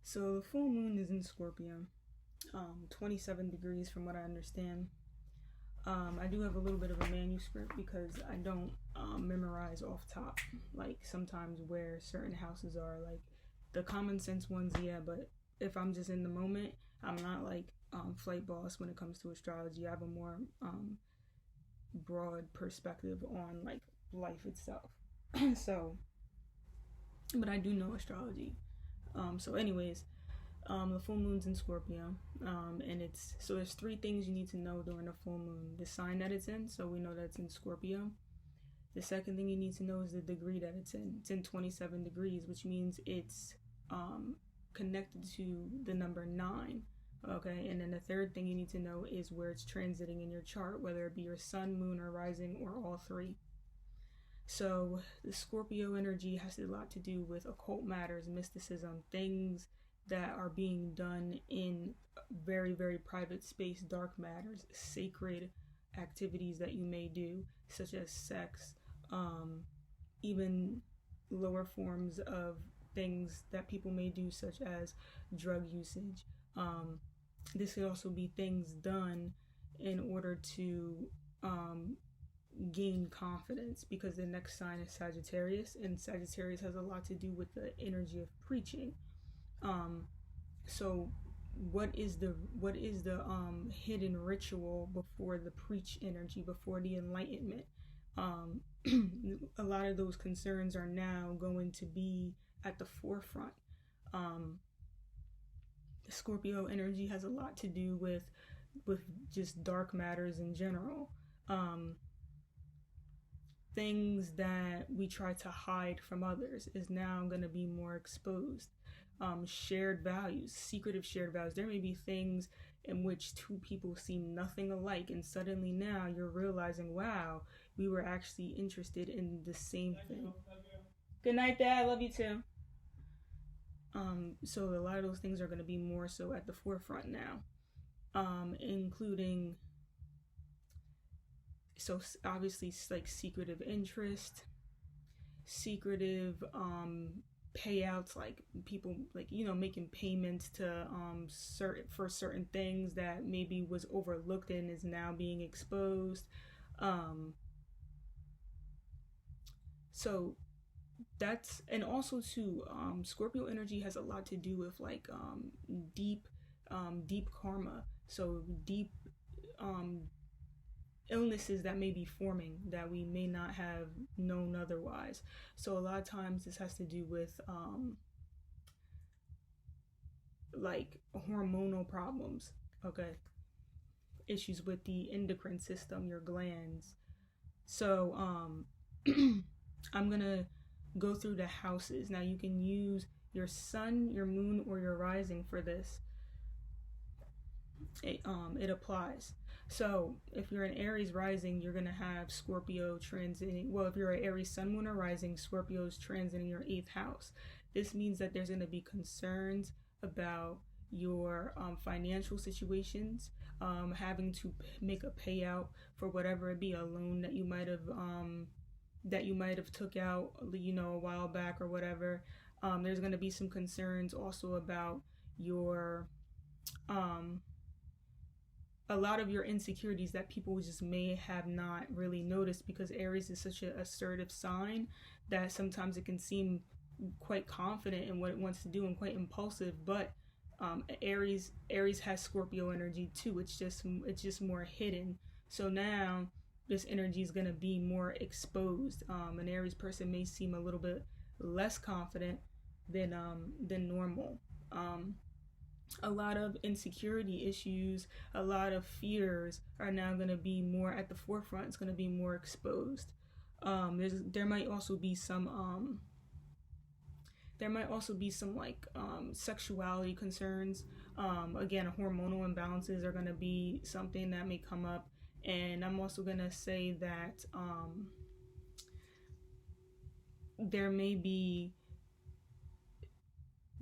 So the full moon is in Scorpio, 27 degrees from what I understand. I do have a little bit of a manuscript because I don't memorize off top, like sometimes where certain houses are, like the common sense ones, yeah, but if I'm just in the moment, I'm not like flight boss when it comes to astrology. I have a more broad perspective on like life itself. So, but I do know astrology. So anyways, the full moon's in Scorpio, and there's three things you need to know during the full moon: the sign that it's in, so we know that it's in Scorpio. The second thing you need to know is the degree that it's in. It's in 27 degrees, which means it's connected to the number 9. Okay, and then the third thing you need to know is where it's transiting in your chart, whether it be your sun, moon, or rising, or all three. So the Scorpio energy has a lot to do with occult matters, mysticism, things that are being done in very, very private space, dark matters, sacred activities that you may do, such as sex, even lower forms of things that people may do, such as drug usage. This could also be things done in order to gain confidence, because the next sign is Sagittarius, and Sagittarius has a lot to do with the energy of preaching. So what is the hidden ritual before the preach energy, before the enlightenment? A lot of those concerns are now going to be at the forefront. The Scorpio energy has a lot to do with just dark matters in general. Things that we try to hide from others is now going to be more exposed. Shared values, secretive shared values. There may be things in which two people seem nothing alike, and suddenly now you're realizing, wow, we were actually interested in the same thing. Good night, Dad. I love you too. So a lot of those things are going to be more so at the forefront now, including, so obviously, like secretive interest, secretive payouts, like people, like, making payments to certain things that maybe was overlooked and is now being exposed. So that's, and also too, Scorpio energy has a lot to do with like deep karma, so deep illnesses that may be forming that we may not have known otherwise. So a lot of times this has to do with like hormonal problems, okay, issues with the endocrine system, your glands. So I'm gonna go through the houses. Now you can use your sun, your moon, or your rising for this. It applies. So if you're an Aries rising, you're gonna have Scorpio transiting. Well, if you're an Aries sun, moon, or rising, Scorpio's transiting your 8th house. This means that there's gonna be concerns about your financial situations, having to make a payout for whatever it be, a loan that you might have took out, a while back or whatever. There's gonna be some concerns also about your a lot of your insecurities that people just may have not really noticed, because Aries is such an assertive sign that sometimes it can seem quite confident in what it wants to do and quite impulsive, but Aries has Scorpio energy too. It's just more hidden. So now this energy is going to be more exposed. An Aries person may seem a little bit less confident than normal. A lot of insecurity issues, a lot of fears are now going to be more at the forefront. It's going to be more exposed. There might also be some like sexuality concerns. Again, hormonal imbalances are going to be something that may come up. And I'm also going to say that there may be,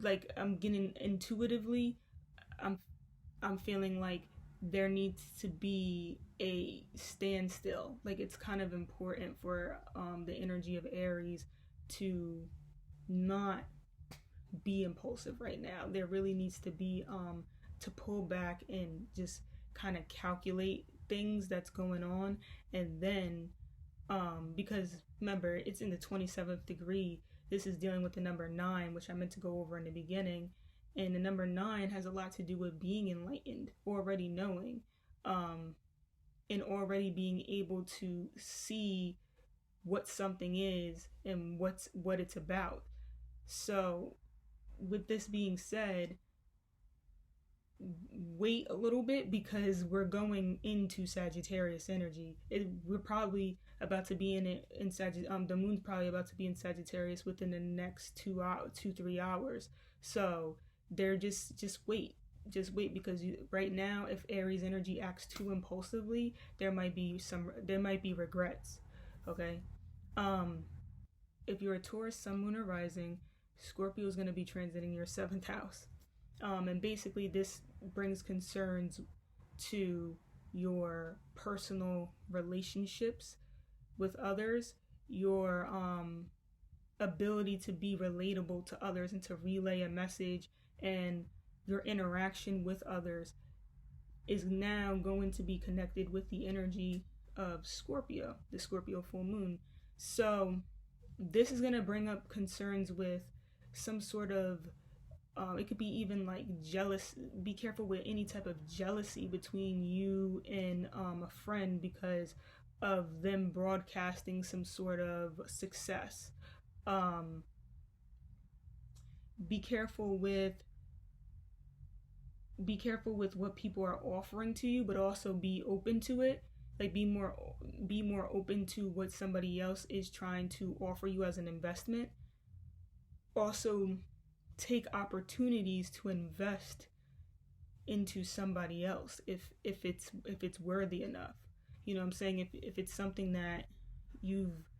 like, I'm getting intuitively, I'm feeling like there needs to be a standstill. Like, it's kind of important for the energy of Aries to not be impulsive right now. There really needs to be to pull back and just kind of calculate things that's going on. And then because remember, it's in the 27th degree. This is dealing with the number 9, which I meant to go over in the beginning. And the number 9 has a lot to do with being enlightened, already knowing, and already being able to see what something is and what it's about. So with this being said, wait a little bit, because we're going into Sagittarius energy. We're probably about to be in Sagittarius. The moon's probably about to be in Sagittarius within the next 2-3 hours. So they're just wait. Just wait, because right now, if Aries energy acts too impulsively, there might be regrets. Okay. If you're a Taurus, Sun, Moon, or Rising, Scorpio is going to be transiting your 7th house. And basically this brings concerns to your personal relationships with others, your ability to be relatable to others and to relay a message, and your interaction with others is now going to be connected with the energy of Scorpio, the Scorpio full moon. So this is going to bring up concerns with some sort of it could be even like jealous. Be careful with any type of jealousy between you and a friend because of them broadcasting some sort of success. Be careful with what people are offering to you, but also be open to it. Like be more open to what somebody else is trying to offer you as an investment. Also, take opportunities to invest into somebody else if it's worthy enough. You know what I'm saying? If it's something that you've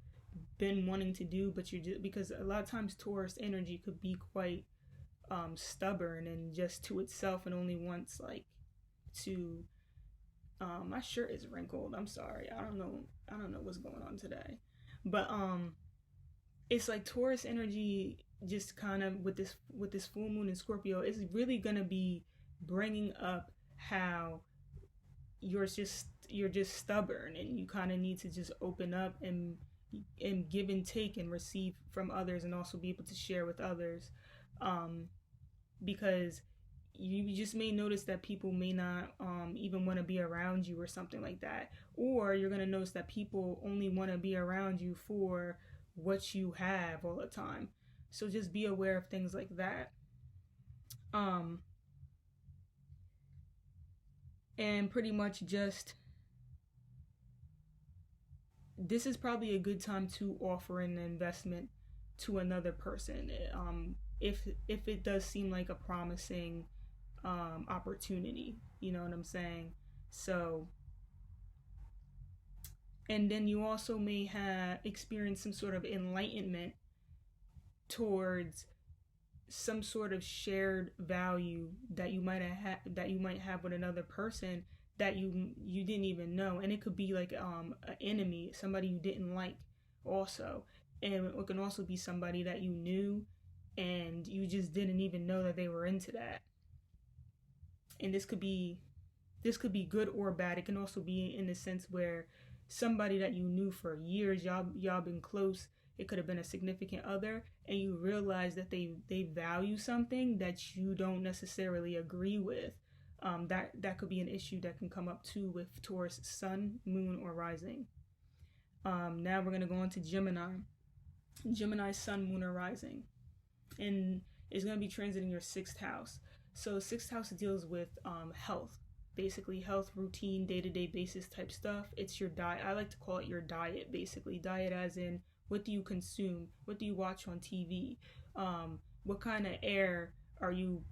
been wanting to do, but you just, because a lot of times Taurus energy could be quite stubborn and just to itself and only wants like to my shirt is wrinkled. I'm sorry. I don't know what's going on today. But it's like Taurus energy just kind of with this full moon in Scorpio is really going to be bringing up how you're just stubborn and you kind of need to just open up and give and take and receive from others, and also be able to share with others, because you just may notice that people may not even want to be around you or something like that, or you're going to notice that people only want to be around you for what you have all the time. So just be aware of things like that. And pretty much just, this is probably a good time to offer an investment to another person. If it does seem like a promising opportunity, you know what I'm saying? So, and then you also may have experienced some sort of enlightenment towards some sort of shared value that you might have with another person that you didn't even know. And it could be like an enemy, somebody you didn't like also, and it can also be somebody that you knew and you just didn't even know that they were into that. And this could be good or bad. It can also be in the sense where somebody that you knew for years, y'all been close, it could have been a significant other, and you realize that they value something that you don't necessarily agree with. That could be an issue that can come up too with Taurus Sun, Moon, or Rising. Now we're going to go on to Gemini. Gemini Sun, Moon, or Rising. And it's going to be transiting your 6th house. So 6th house deals with health. Basically health, routine, day-to-day basis type stuff. It's your diet. I like to call it your diet, basically. Diet as in, what do you consume? What do you watch on TV? What kind of air are you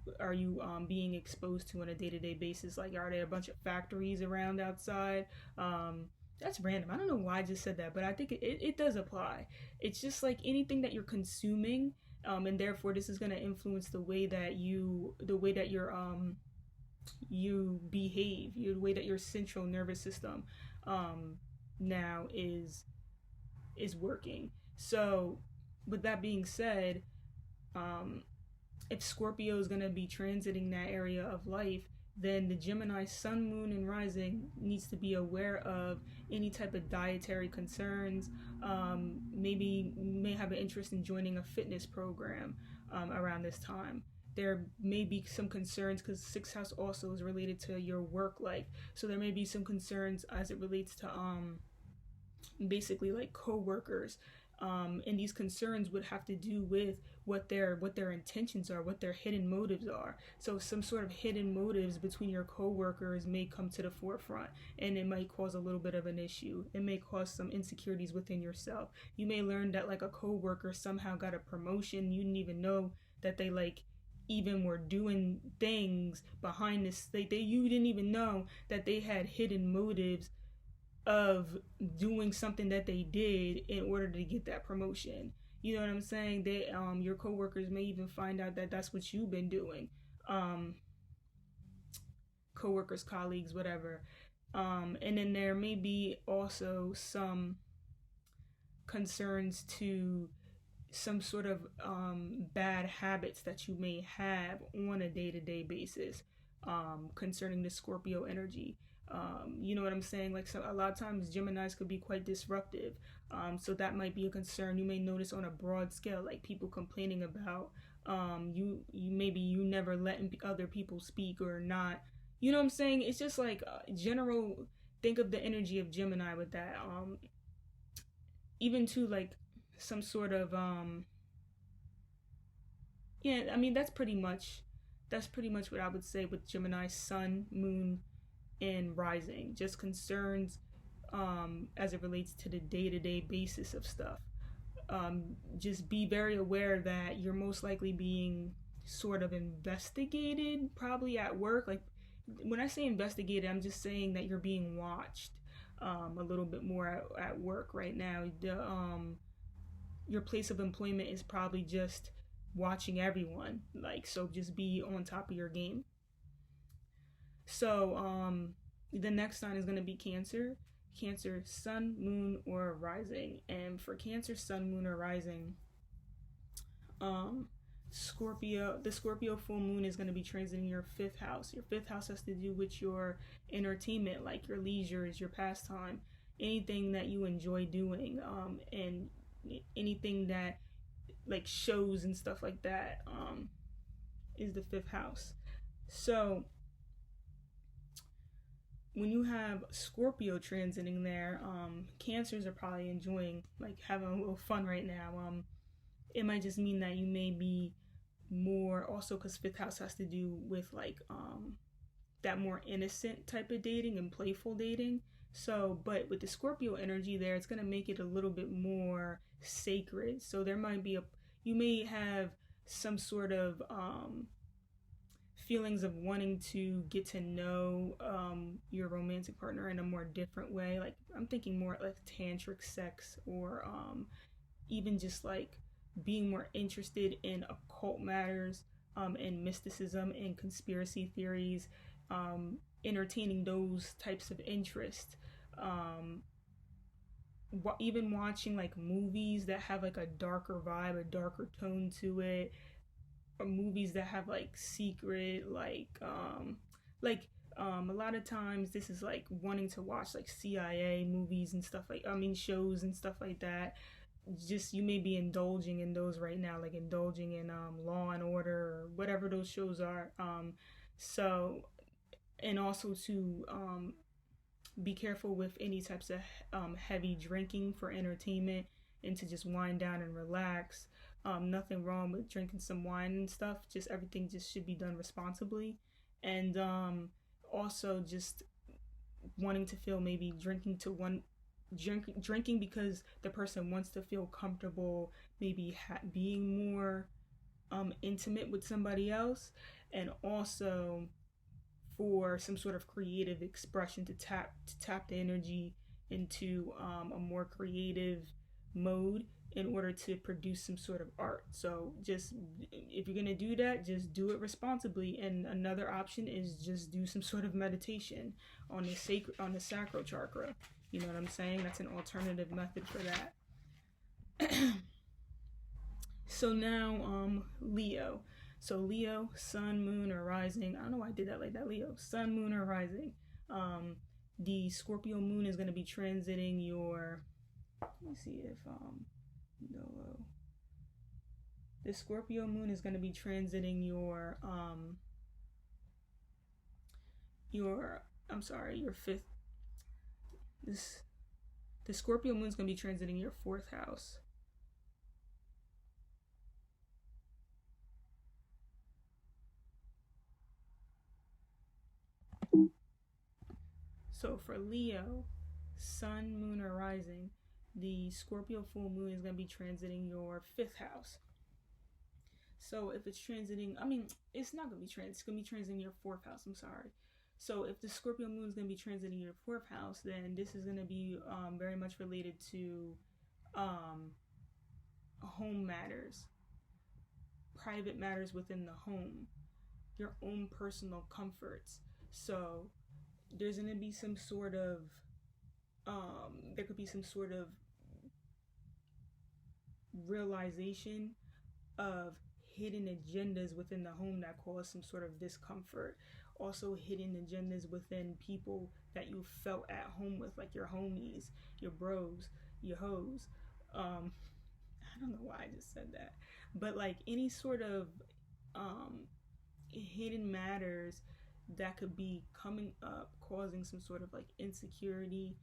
being exposed to on a day-to-day basis? Like, are there a bunch of factories around outside? That's random. I don't know why I just said that, but I think it does apply. It's just like anything that you're consuming, and therefore this is going to influence the way that you behave, the way that your central nervous system now is working. So with that being said, if Scorpio is going to be transiting that area of life, then the Gemini sun, moon, and rising needs to be aware of any type of dietary concerns. Maybe may have an interest in joining a fitness program around this time. There may be some concerns because sixth house also is related to your work life. So there may be some concerns as it relates to basically like co-workers. And these concerns would have to do with what their intentions are, what their hidden motives are. So some sort of hidden motives between your co-workers may come to the forefront, and it might cause a little bit of an issue. It may cause some insecurities within yourself. You may learn that like a co-worker somehow got a promotion. You didn't even know that they like even were doing things behind this. You didn't even know that they had hidden motives of doing something that they did in order to get that promotion. You know what I'm saying? They your coworkers may even find out that that's what you've been doing. Coworkers, colleagues, whatever. And then there may be also some concerns to some sort of bad habits that you may have on a day-to-day basis concerning the Scorpio energy. You know what I'm saying? Like, so a lot of times Geminis could be quite disruptive. So that might be a concern. You may notice on a broad scale, like people complaining about you maybe you never letting other people speak or not. You know what I'm saying? It's just like general. Think of the energy of Gemini with that. Even to like some sort of yeah. I mean that's pretty much what I would say with Gemini sun, moon, and rising. Just concerns as it relates to the day-to-day basis of stuff. Just be very aware that you're most likely being sort of investigated, probably at work. Like when I say investigated, I'm just saying that you're being watched a little bit more at work right now. Your place of employment is probably just watching everyone. Like, so just be on top of your game. So the next sign is going to be Cancer. Cancer sun, moon, or rising. And for Cancer sun, moon, or rising, the Scorpio full moon is going to be transiting your fifth house. Your fifth house has to do with your entertainment, like your leisures, your pastime, anything that you enjoy doing, and anything that like shows and stuff like that is the fifth house. So when you have Scorpio transiting there, Cancers are probably enjoying, like having a little fun right now. It might just mean that you may be more, also because fifth house has to do with like that more innocent type of dating and playful dating. So, but with the Scorpio energy there, it's gonna make it a little bit more sacred. So there might be you may have some sort of feelings of wanting to get to know your romantic partner in a more different way. Like I'm thinking more like tantric sex, or even just like being more interested in occult matters and mysticism and conspiracy theories, entertaining those types of interests. Even watching like movies that have like a darker vibe, a darker tone to it, or movies that have like secret a lot of times this is like wanting to watch like CIA movies and stuff shows and stuff like that. Just you may be indulging in those right now, like indulging in Law and Order or whatever those shows are. So and also to be careful with any types of heavy drinking for entertainment and to just wind down and relax. Nothing wrong with drinking some wine and stuff, just everything just should be done responsibly. And also just wanting to feel maybe drinking because the person wants to feel comfortable, maybe being more intimate with somebody else, and also for some sort of creative expression to tap the energy into a more creative mode in order to produce some sort of art. So just if you're gonna do that, just do it responsibly. And another option is just do some sort of meditation on the sacral chakra. You know what I'm saying? That's an alternative method for that. So now Leo. So Leo, sun, moon, or rising. I don't know why I did that like that. Leo, sun, moon, or rising. The Scorpio moon is going to be transiting your. Let me see if no. The Scorpio moon is going to be transiting your your fifth. The Scorpio moon is going to be transiting your fourth house. So for Leo, sun, moon, or rising, the Scorpio full moon is going to be transiting your fifth house. So if it's transiting, it's not going to be it's going to be transiting your fourth house. I'm sorry. So if the Scorpio moon is going to be transiting your fourth house, then this is going to be very much related to home matters, private matters within the home, your own personal comforts. So there's going to be some sort of there could be some sort of realization of hidden agendas within the home that cause some sort of discomfort. Also hidden agendas within people that you felt at home with, like your homies, your bros, your hoes. I don't know why I just said that, but like any sort of hidden matters that could be coming up, causing some sort of like insecurity,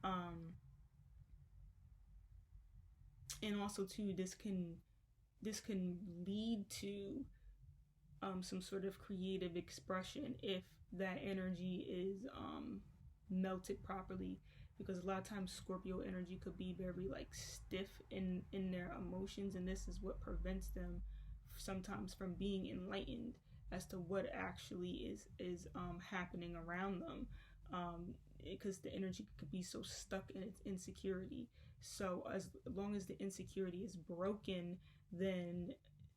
and also too, this can lead to some sort of creative expression if that energy is melted properly, because a lot of times Scorpio energy could be very like stiff in their emotions, and this is what prevents them sometimes from being enlightened as to what actually is happening around them, because the energy could be so stuck in its insecurity. So as long as the insecurity is broken, then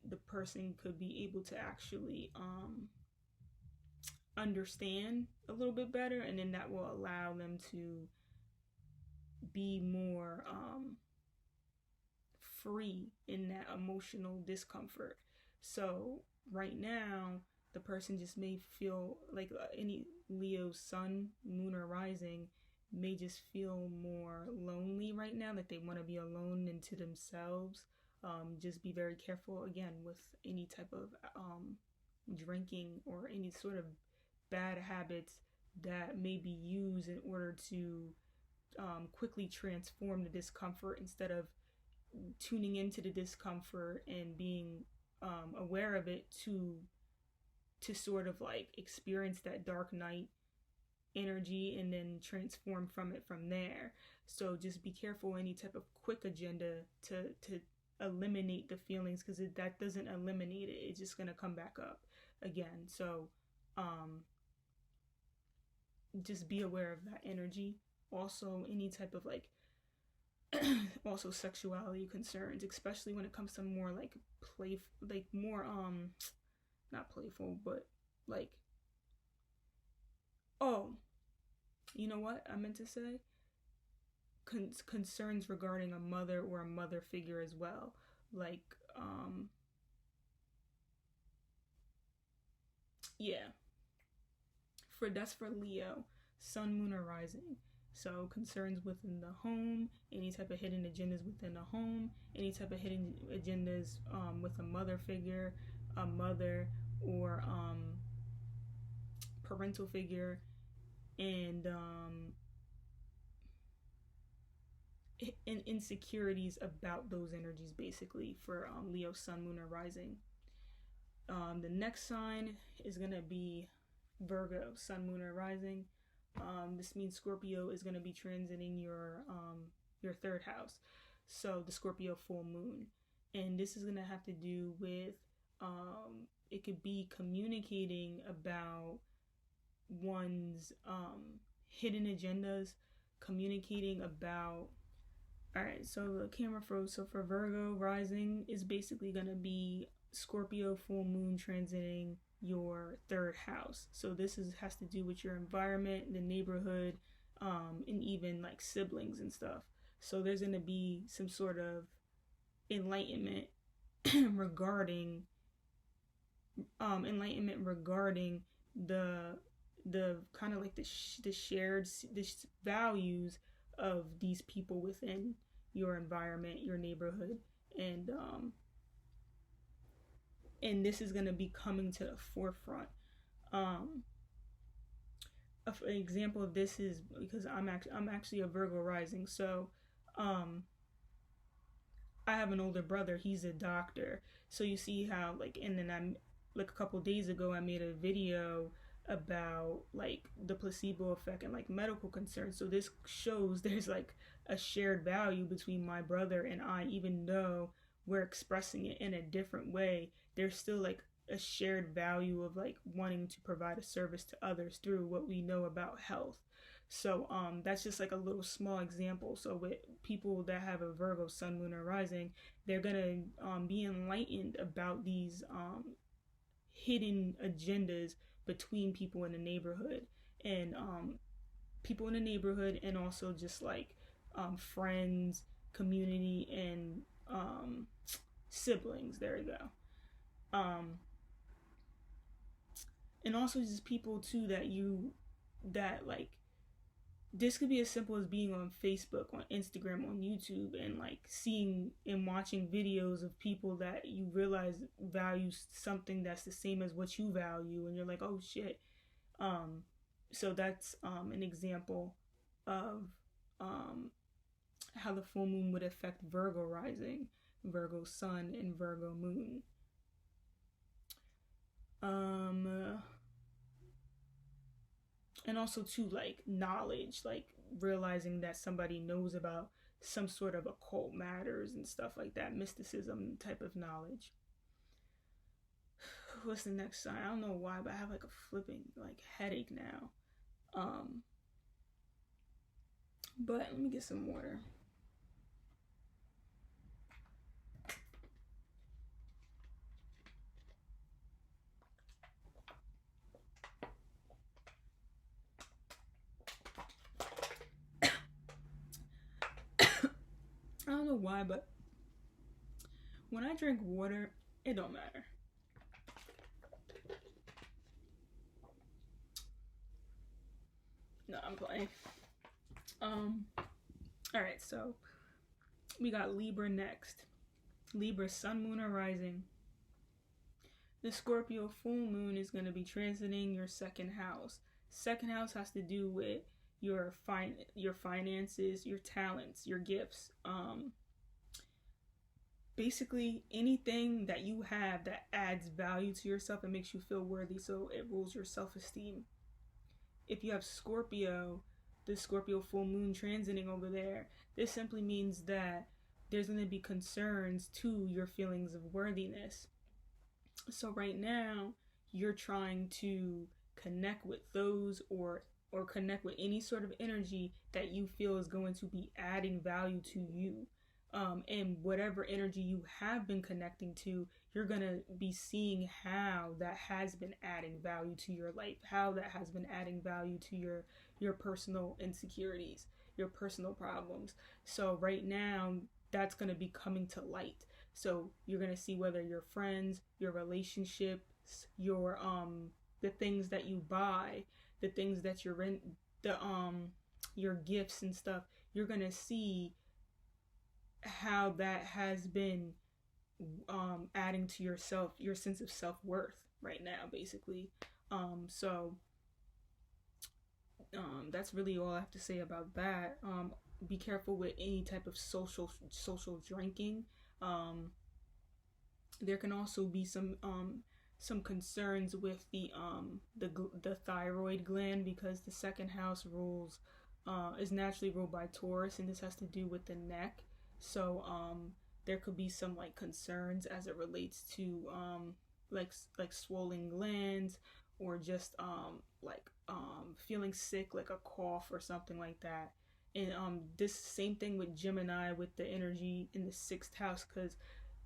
the person could be able to actually understand a little bit better, and then that will allow them to be more free in that emotional discomfort. So right now, the person just may feel like any Leo sun, moon, or rising may just feel more lonely right now, that they want to be alone into themselves. Just be very careful again with any type of drinking or any sort of bad habits that may be used in order to quickly transform the discomfort, instead of tuning into the discomfort and being aware of it to sort of like experience that dark night energy and then transform from it from there. So just be careful any type of quick agenda to eliminate the feelings, because that doesn't eliminate it. It's just going to come back up again. So just be aware of that energy. Also any type of like also sexuality concerns, especially when it comes to more like more not playful, but like, oh, you know what I meant to say, concerns regarding a mother or a mother figure as well, like yeah, that's for Leo, sun, moon, or rising. So concerns within the home, any type of hidden agendas within the home, any type of hidden agendas with a mother figure, a mother or parental figure, and insecurities about those energies, basically, for Leo, sun, moon, or rising. The next sign is going to be Virgo, sun, moon, or rising. This means Scorpio is going to be transiting your third house, so the Scorpio full moon, and this is going to have to do with it could be communicating about one's hidden agendas, communicating about. All right, so the camera froze. So for Virgo rising is basically going to be Scorpio full moon transiting your third house. So this has to do with your environment, the neighborhood, and even like siblings and stuff. So there's going to be some sort of enlightenment regarding enlightenment regarding the kind of like the shared values of these people within your environment, your neighborhood, and this is going to be coming to the forefront. An example of this is because I'm actually a Virgo rising, so I have an older brother. He's a doctor, so you see how and then I'm like a couple days ago I made a video about like the placebo effect and like medical concerns. So this shows there's like a shared value between my brother and I, even though we're expressing it in a different way. There's still like a shared value of like wanting to provide a service to others through what we know about health. So that's just like a little small example. So with people that have a Virgo sun, moon, or rising, they're gonna be enlightened about these hidden agendas between people in the neighborhood, and people in the neighborhood, and also just like friends, community, and siblings. There you go. And also just people too that like this could be as simple as being on Facebook, on Instagram, on YouTube, and like seeing and watching videos of people that you realize value something that's the same as what you value, and you're like, oh shit. So that's an example of how the full moon would affect Virgo rising, Virgo sun, and Virgo moon. And also too, like knowledge, like realizing that somebody knows about some sort of occult matters and stuff like that, mysticism type of knowledge. What's the next sign? I don't know why, but I have like a flipping like headache now. But let me get some water. I don't know why, but when I drink water, it don't matter. No, I'm playing. Alright, so we got Libra next. Libra sun, moon, or rising. The Scorpio full moon is going to be transiting your second house. Second house has to do with your finances, your talents, your gifts. Basically anything that you have that adds value to yourself and makes you feel worthy, so it rules your self-esteem. If you have Scorpio, the Scorpio full moon transiting over there, this simply means that there's going to be concerns to your feelings of worthiness. So right now, you're trying to connect with those or connect with any sort of energy that you feel is going to be adding value to you. And whatever energy you have been connecting to, you're going to be seeing how that has been adding value to your life, how that has been adding value to your personal insecurities, your personal problems. So right now, that's going to be coming to light. So you're going to see whether your friends, your relationships, your the things that you buy, the things that you're in, your gifts and stuff, you're going to see how that has been adding to yourself, your sense of self-worth right now, basically. So that's really all I have to say about that. Be careful with any type of social drinking. There can also be some concerns with the thyroid gland, because the second house is naturally ruled by Taurus, and this has to do with the neck. So there could be some like concerns as it relates to like swollen glands, or just feeling sick, like a cough or something like that. And this same thing with Gemini, with the energy in the 6th house,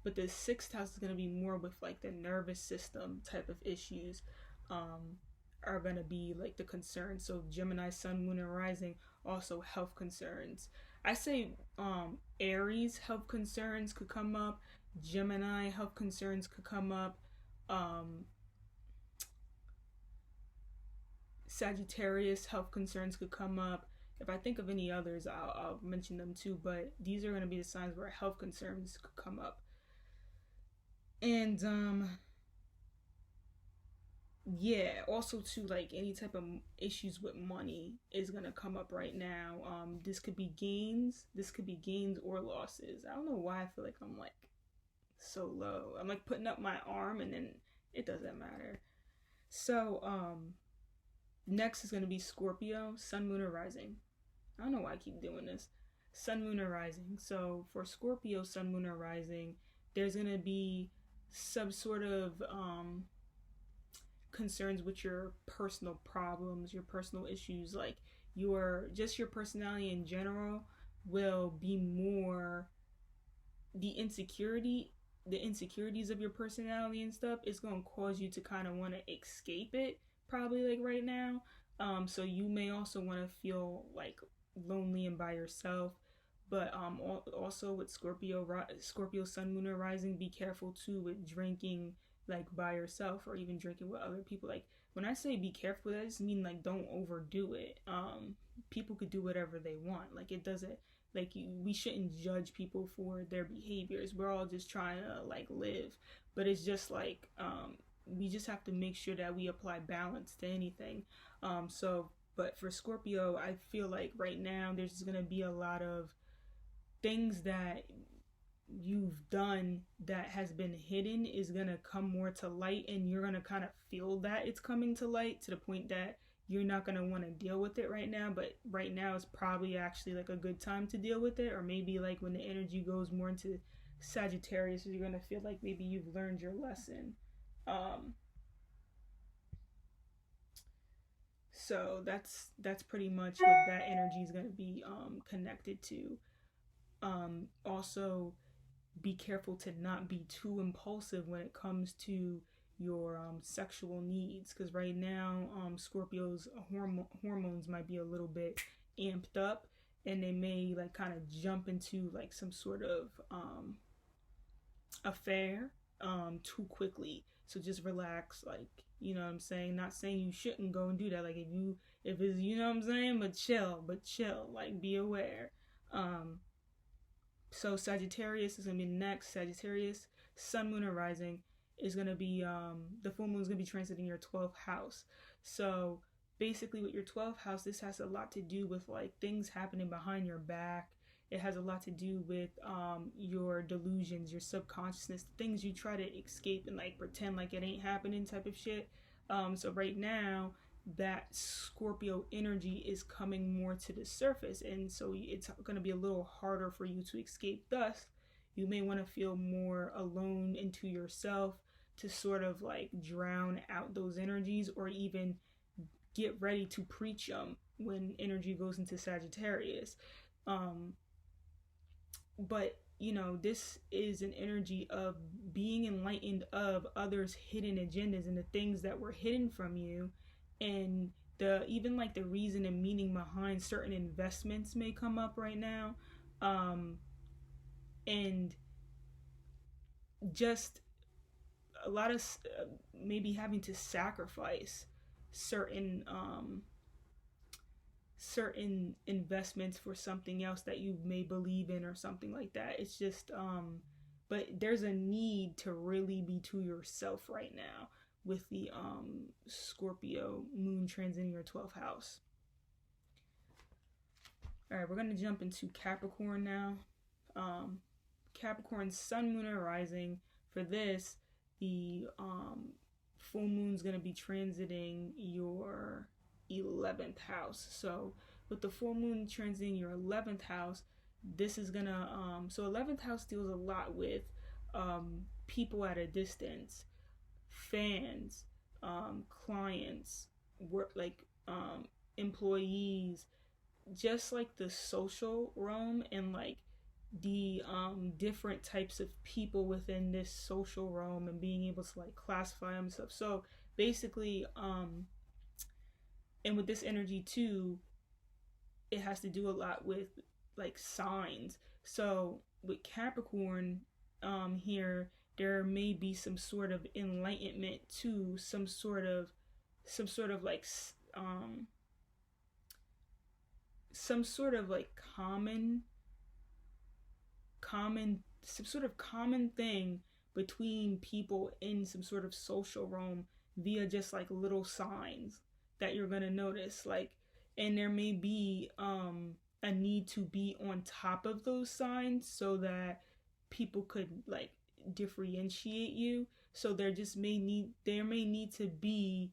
but the 6th house is going to be more with like the nervous system type of issues are going to be like the concerns. So Gemini sun, moon, and rising, also health concerns. I say Aries health concerns could come up, Gemini health concerns could come up, Sagittarius, health concerns could come up. If I think of any others, I'll mention them too, but these are going to be the signs where health concerns could come up. And yeah, also too, like any type of issues with money is gonna come up right now. This could be gains, or losses. I don't know why I feel like I'm like so low. I'm like putting up my arm and then it doesn't matter. So next is gonna be Scorpio, sun, moon, or rising. I don't know why I keep doing this. Sun, moon, or rising. So for Scorpio, sun, moon, or rising, there's gonna be some sort of concerns with your personal problems, your personal issues, like your personality in general will be more the insecurities of your personality and stuff is going to cause you to kind of want to escape it, probably, like right now. So you may also want to feel like lonely and by yourself. But also with Scorpio sun, moon, or rising, be careful too with drinking like by yourself or even drinking with other people. Like when I say be careful, that just mean like don't overdo it. People could do whatever they want. Like it doesn't, like we shouldn't judge people for their behaviors. We're all just trying to like live. But it's just like we just have to make sure that we apply balance to anything. But for Scorpio, I feel like right now there's just gonna be a lot of things that you've done that has been hidden is gonna come more to light, and you're gonna kind of feel that it's coming to light to the point that you're not gonna want to deal with it right now. But right now is probably actually like a good time to deal with it, or maybe like when the energy goes more into Sagittarius, you're gonna feel like maybe you've learned your lesson. So that's pretty much what that energy is gonna be connected to. Also, be careful to not be too impulsive when it comes to your sexual needs, because right now Scorpio's hormones might be a little bit amped up, and they may like kind of jump into like some sort of affair too quickly. So just relax, like, you know what I'm saying? Not saying you shouldn't go and do that, like if it's, you know what I'm saying, but chill, like be aware. So Sagittarius is going to be next. Sagittarius, sun, moon, or rising is going to be, the full moon is going to be transiting your 12th house. So basically with your 12th house, this has a lot to do with like things happening behind your back. It has a lot to do with your delusions, your subconsciousness, things you try to escape and like pretend like it ain't happening type of shit. So right now, that Scorpio energy is coming more to the surface, and so it's going to be a little harder for you to escape. Thus, you may want to feel more alone into yourself to sort of like drown out those energies, or even get ready to preach them when energy goes into Sagittarius. But you know, this is an energy of being enlightened of others' hidden agendas and the things that were hidden from you, and the even like the reason and meaning behind certain investments may come up right now, and just a lot of maybe having to sacrifice certain investments for something else that you may believe in or something like that. It's just but there's a need to really be to yourself right now with the Scorpio moon transiting your 12th house. All right, we're going to jump into Capricorn now. Capricorn sun, moon, or rising. For this, the full moon's going to be transiting your 11th house. So with the full moon transiting your 11th house, this is going to so 11th house deals a lot with people at a distance, fans, clients, work, like employees, just like the social realm, and like the different types of people within this social realm, and being able to like classify them and stuff. So basically and with this energy too, it has to do a lot with like signs. So with Capricorn here, there may be some sort of enlightenment to some sort of like some sort of like some sort of common thing between people in some sort of social realm via just like little signs that you're gonna notice, like, and there may be a need to be on top of those signs so that people could like differentiate you. So there may need to be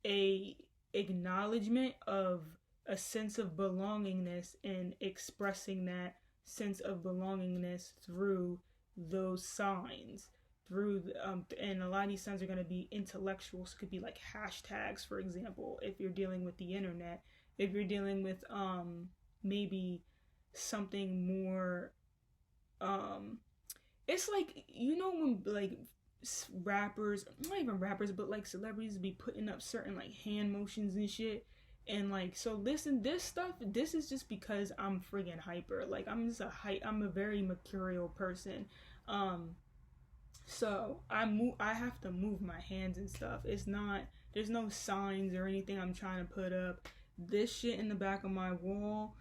a acknowledgement of a sense of belongingness and expressing that sense of belongingness through those signs, and a lot of these signs are going to be intellectual, so it could be like hashtags, for example, if you're dealing with the internet. If you're dealing with maybe something more, it's like, you know, when like rappers, not even rappers, but like celebrities be putting up certain like hand motions and shit. And like, so listen, this stuff, this is just because I'm friggin' hyper. Like, I'm a very mercurial person. So I have to move my hands and stuff. It's not, there's no signs or anything I'm trying to put up. This shit in the back of my wall,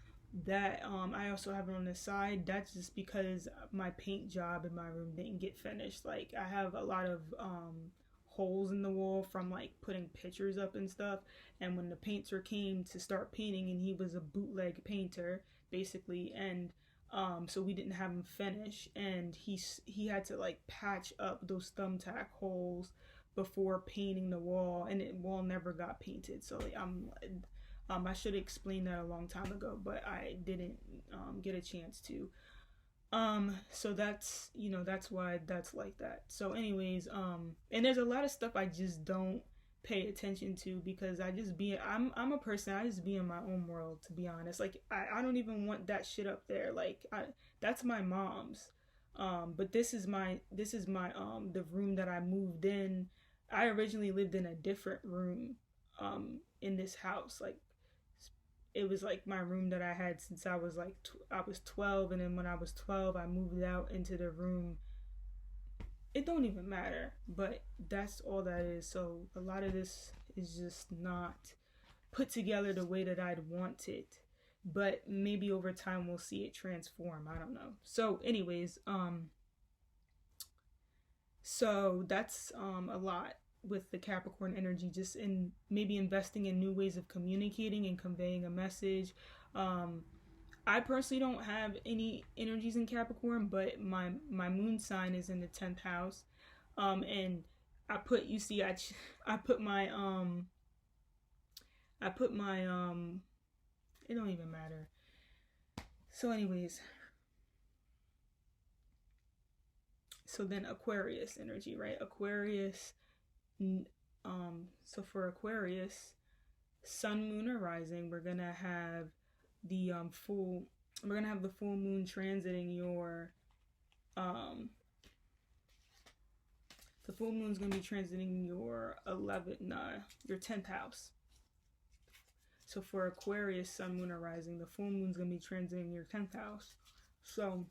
that I also have it on the side, that's just because my paint job in my room didn't get finished. Like, I have a lot of holes in the wall from like putting pictures up and stuff, and when the painter came to start painting, and he was a bootleg painter basically, and so we didn't have him finish, and he had to like patch up those thumbtack holes before painting the wall, and the wall never got painted. So like, I should have explained that a long time ago, but I didn't get a chance to. So that's, you know, that's why that's like that. So anyways, and there's a lot of stuff I just don't pay attention to because I'm a person, I just be in my own world, to be honest. Like, I don't even want that shit up there. Like, that's my mom's. But this is my the room that I moved in. I originally lived in a different room in this house. Like, it was like my room that I had since I was like I was 12, and then when I was 12 I moved out into the room. It don't even matter, but that's all that is. So a lot of this is just not put together the way that I'd want it, but maybe over time we'll see it transform. I don't know. So anyways, so that's a lot with the Capricorn energy, just in maybe investing in new ways of communicating and conveying a message. I personally don't have any energies in Capricorn, but my moon sign is in the 10th house. And I put, you see, I put my it don't even matter. So anyways, so then Aquarius energy, right? Aquarius, so for Aquarius, sun, moon, or rising, we're gonna have the full moon transiting your the full moon's gonna be transiting your 10th house. So for Aquarius, sun, moon, or rising, the full moon's gonna be transiting your 10th house. So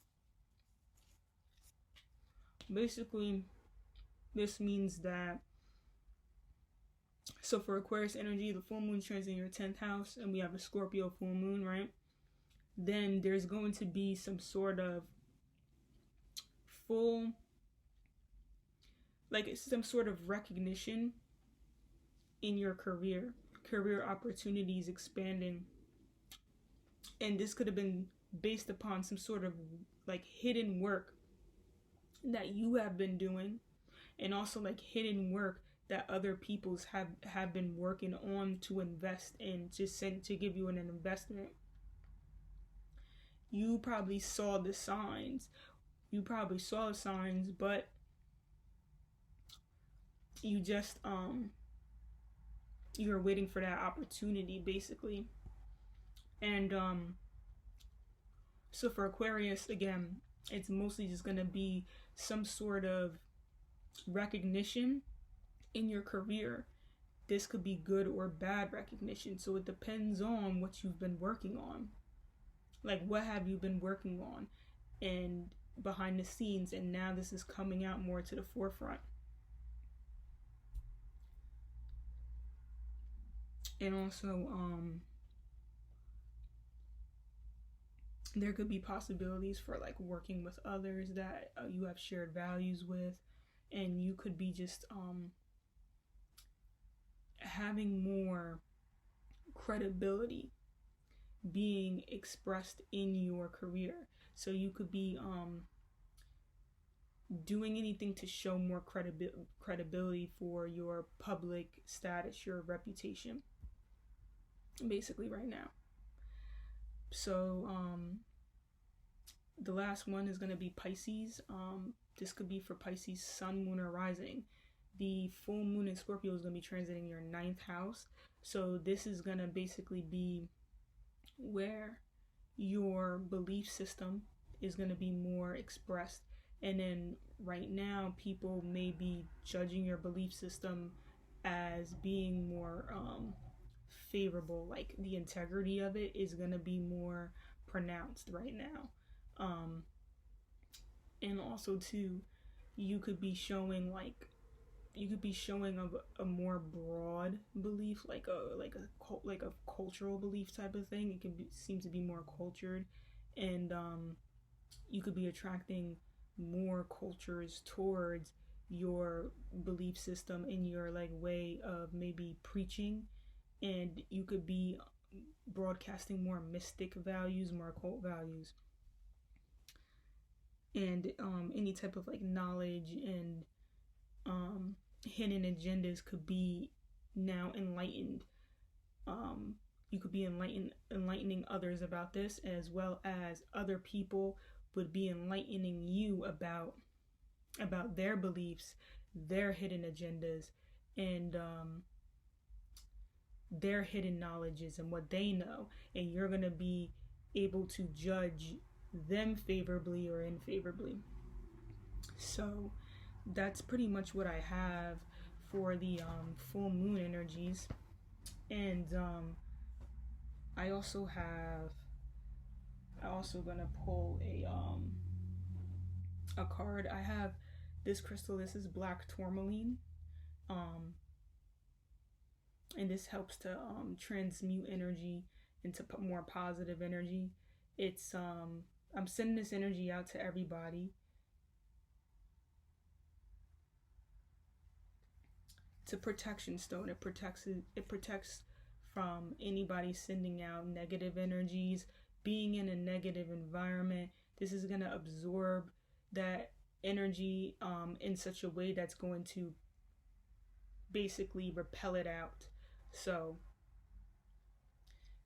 basically, this means that, so for Aquarius energy, the full moon transiting your 10th house, and we have a Scorpio full moon, right? Then there's going to be some sort of some sort of recognition in your career opportunities expanding. And this could have been based upon some sort of like hidden work that you have been doing, and also like hidden work that other people's have been working on to invest in, to give you an investment. You probably saw the signs, but you just you're waiting for that opportunity, basically. And so for Aquarius, again, it's mostly just gonna be some sort of recognition in your career. This could be good or bad recognition, so it depends on what you've been working on. Like, what have you been working on and behind the scenes, and now this is coming out more to the forefront. And also, there could be possibilities for like working with others that you have shared values with, and you could be just having more credibility being expressed in your career. So you could be doing anything to show more credibility for your public status, your reputation, basically right now. So the last one is going to be Pisces. This could be for Pisces sun, moon, or rising. The full moon in Scorpio is going to be transiting your 9th house. So this is going to basically be where your belief system is going to be more expressed. And then right now, people may be judging your belief system as being more favorable. Like the integrity of it is going to be more pronounced right now. And also too, you could be showing a more broad belief, like a cultural belief type of thing. It could seem to be more cultured, and you could be attracting more cultures towards your belief system and your like way of maybe preaching, and you could be broadcasting more mystic values, more occult values, and any type of like knowledge and hidden agendas could be now enlightened. You could be enlightening others about this, as well as other people would be enlightening you about their beliefs, their hidden agendas, and their hidden knowledges and what they know, and you're going to be able to judge them favorably or unfavorably. So that's pretty much what I have for the full moon energies. And I also gonna pull a card. I have this crystal. This is black tourmaline, and this helps to transmute energy into more positive energy. It's I'm sending this energy out to everybody. It's a protection stone. It protects from anybody sending out negative energies, being in a negative environment. This is going to absorb that energy in such a way that's going to basically repel it out. So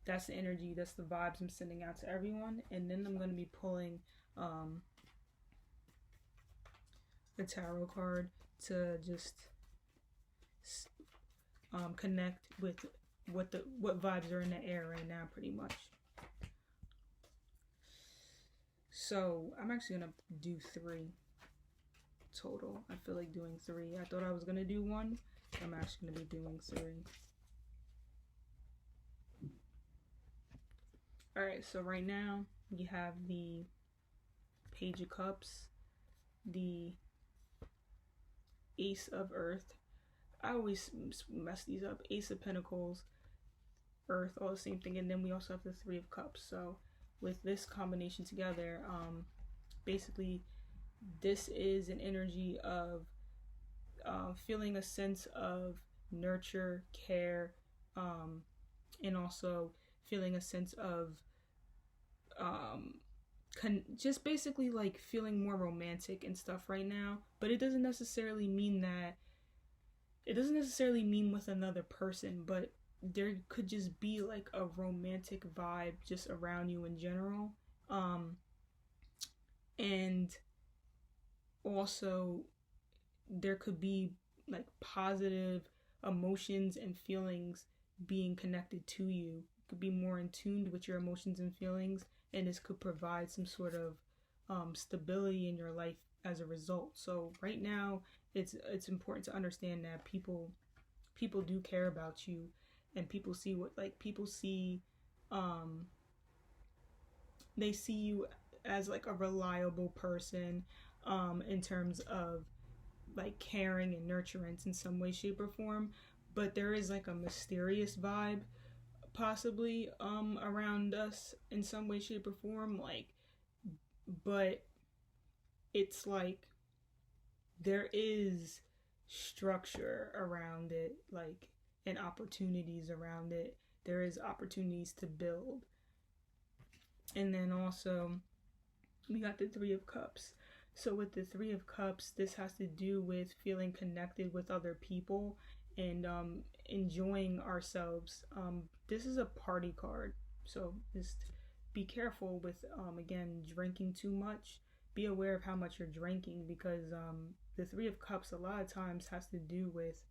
that's the energy, that's the vibes I'm sending out to everyone. And then I'm going to be pulling a tarot card to just connect with what vibes are in the air right now, pretty much. So I'm actually gonna do 3 total. I feel like doing 3. I thought I was gonna do 1. I'm actually gonna be doing 3. Alright, so right now we have the Page of Cups, the Ace of Earth. I always mess these up. Ace of Pentacles, Earth, all the same thing. And then we also have the 3 of Cups. So with this combination together, basically this is an energy of feeling a sense of nurture, care, and also feeling a sense of just basically like feeling more romantic and stuff right now. But it doesn't necessarily mean with another person, but there could just be like a romantic vibe just around you in general. And also there could be like positive emotions and feelings being connected to you. You could be more in tune with your emotions and feelings, and this could provide some sort of stability in your life as a result. So right now it's important to understand that people do care about you, and people see they see you as like a reliable person in terms of like caring and nurturance in some way, shape, or form. but there is like a mysterious vibe possibly around us in some way, shape, or form. Like, but it's like there is structure around it, like, and opportunities around it. There is opportunities to build. And then also we got the Three of Cups. So with the Three of Cups, this has to do with feeling connected with other people and enjoying ourselves. This is a party card, so just be careful with again, drinking too much. Be aware of how much you're drinking, because the Three of Cups a lot of times has to do with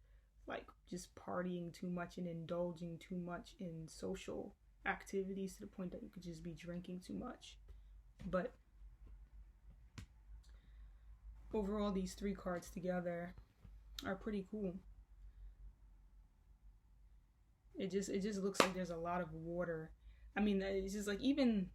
like just partying too much and indulging too much in social activities to the point that you could just be drinking too much. But overall, these three cards together are pretty cool. It just looks like there's a lot of water. I mean, it's just like even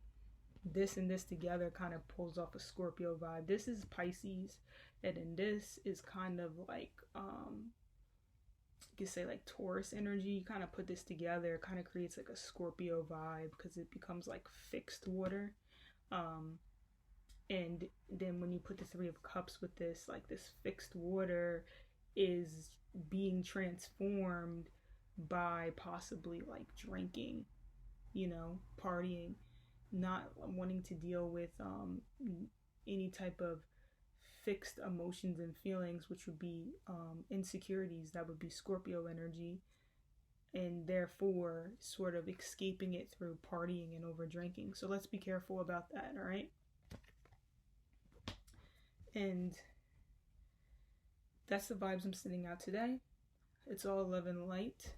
this and this together kind of pulls off a Scorpio vibe. This is Pisces, and then this is kind of like you could say like Taurus energy. You kind of put this together, it kind of creates like a Scorpio vibe because it becomes like fixed water. And then when you put the Three of Cups with this, like this fixed water is being transformed by possibly like drinking, you know, partying, not wanting to deal with any type of fixed emotions and feelings, which would be insecurities. That would be Scorpio energy, and therefore sort of escaping it through partying and over drinking. So let's be careful about that, all right? And that's the vibes I'm sending out today. It's all love and light.